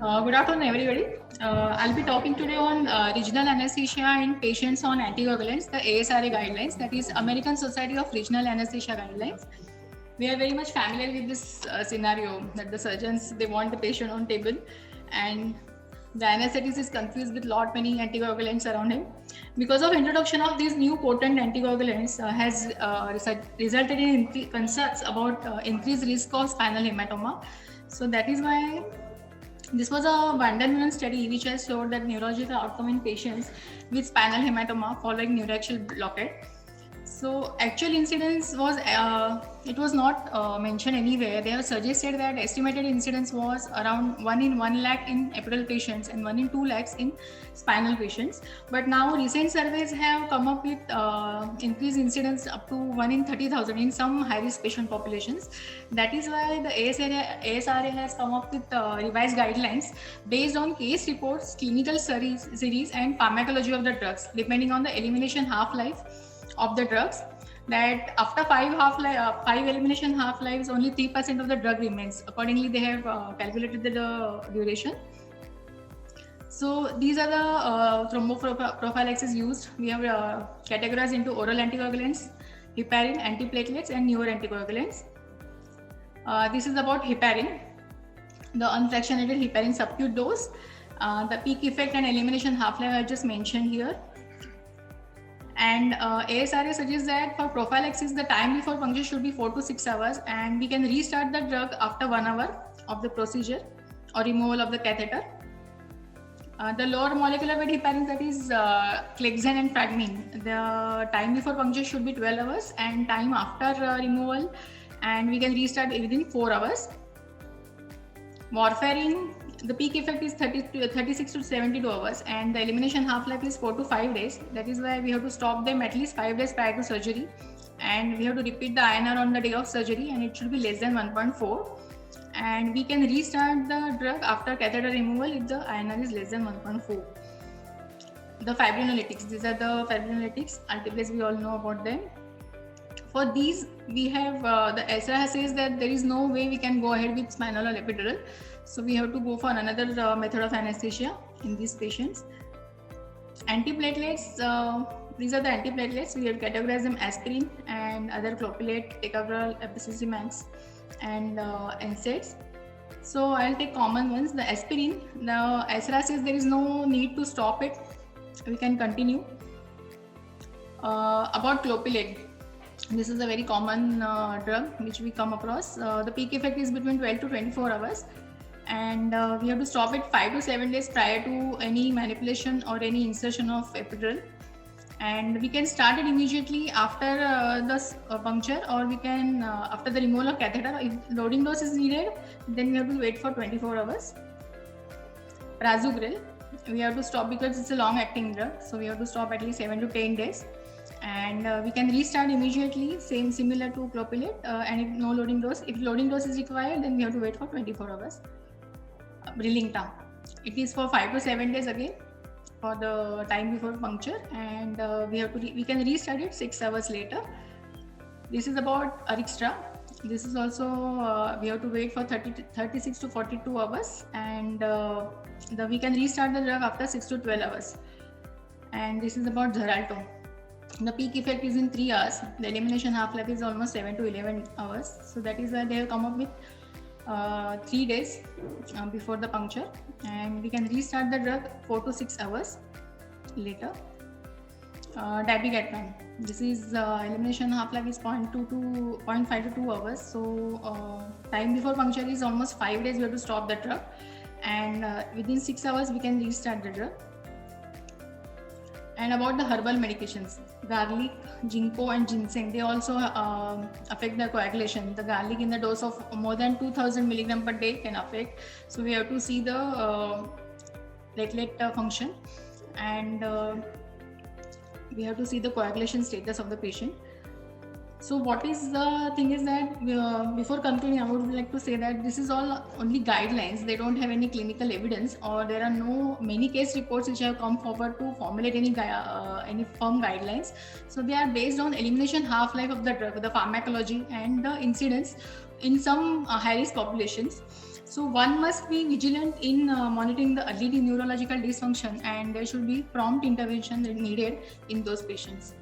Good afternoon, everybody. I'll be talking today on regional anesthesia in patients on anticoagulants, the ASRA guidelines, that is American Society of Regional Anesthesia Guidelines. We are very much familiar with this scenario that the surgeons, they want the patient on table and the anesthetist is confused with many anticoagulants around him. Because of introduction of these new potent anticoagulants has resulted in concerns about increased risk of spinal hematoma. So that is why this was a Vanderbilt study which has showed that neurological outcome in patients with spinal hematoma following neuraxial blockade. So actual incidence was it was not mentioned anywhere. They have suggested that estimated incidence was around 1 in 1 lakh in epidural patients and 1 in 2 lakhs in spinal patients. But now recent surveys have come up with increased incidence up to 1 in 30,000 in some high risk patient populations. That is why the ASRA has come up with revised guidelines based on case reports, clinical series and pharmacology of the drugs depending on the elimination half-life of the drugs, that after five elimination half-lives, only 3% of the drug remains. Accordingly, they have calculated the duration. So these are the thromboprophylaxis used. We have categorized into oral anticoagulants, heparin, antiplatelets, and newer anticoagulants. This is about heparin, the unfractionated heparin subcute dose. The peak effect and elimination half-life I just mentioned here. And ASRA suggests that for prophylaxis, the time before puncture should be 4 to 6 hours, and we can restart the drug after 1 hour of the procedure or removal of the catheter. The lower molecular weight heparin, that is Clexane and Fragmin, the time before puncture should be 12 hours and time after removal, and we can restart within 4 hours. Warfarin, the peak effect is 36 to 72 hours and the elimination half-life is 4 to 5 days. That is why we have to stop them at least 5 days prior to surgery, and we have to repeat the INR on the day of surgery, and it should be less than 1.4. And we can restart the drug after catheter removal if the INR is less than 1.4. The fibrinolytics, these are the fibrinolytics, Altiplase, we all know about them. For these, we have the ASRA says that there is no way we can go ahead with spinal or epidural. So we have to go for another method of anesthesia in these patients. Antiplatelets, these are the antiplatelets. We have categorized them aspirin and other clopidogrel, ticagrelor, abicipamax, and NSAIDs. So I'll take common ones. The aspirin, the ASRA says there is no need to stop it. We can continue. About clopidogrel, this is a very common drug which we come across. The peak effect is between 12 to 24 hours. And we have to stop it 5 to 7 days prior to any manipulation or any insertion of epidural. And we can start it immediately after the puncture, or we can after the removal of catheter. If loading dose is needed, then we have to wait for 24 hours. Prasugrel, we have to stop because it's a long-acting drug, so we have to stop at least 7 to 10 days. And we can restart immediately, similar to clopidogrel. And if no loading dose, if loading dose is required, then we have to wait for 24 hours. Brilinta, it is for 5 to 7 days again for the time before puncture, and we can restart it 6 hours later. This is about Arixtra. This is also we have to wait for 36 to 42 hours, and we can restart the drug after 6 to 12 hours. And this is about Xarelto. The peak effect is in 3 hours. The elimination half-life is almost 7 to 11 hours. So that is why they have come up with 3 days before the puncture, and we can restart the drug 4 to 6 hours later. Dabigatran, this is elimination half-life is 0.5 to 2 hours. So time before puncture is almost 5 days. We have to stop the drug, and within 6 hours we can restart the drug. And about the herbal medications, garlic, ginkgo and ginseng, they also affect the coagulation. The garlic in the dose of more than 2000 milligram per day can affect. So we have to see the platelet function, and we have to see the coagulation status of the patient. So what is the thing is that before concluding, I would like to say that this is all only guidelines. They don't have any clinical evidence, or there are no many case reports which have come forward to formulate any firm guidelines. So they are based on elimination half-life of the drug, the pharmacology and the incidence in some high-risk populations. So one must be vigilant in monitoring the early neurological dysfunction, and there should be prompt intervention needed in those patients.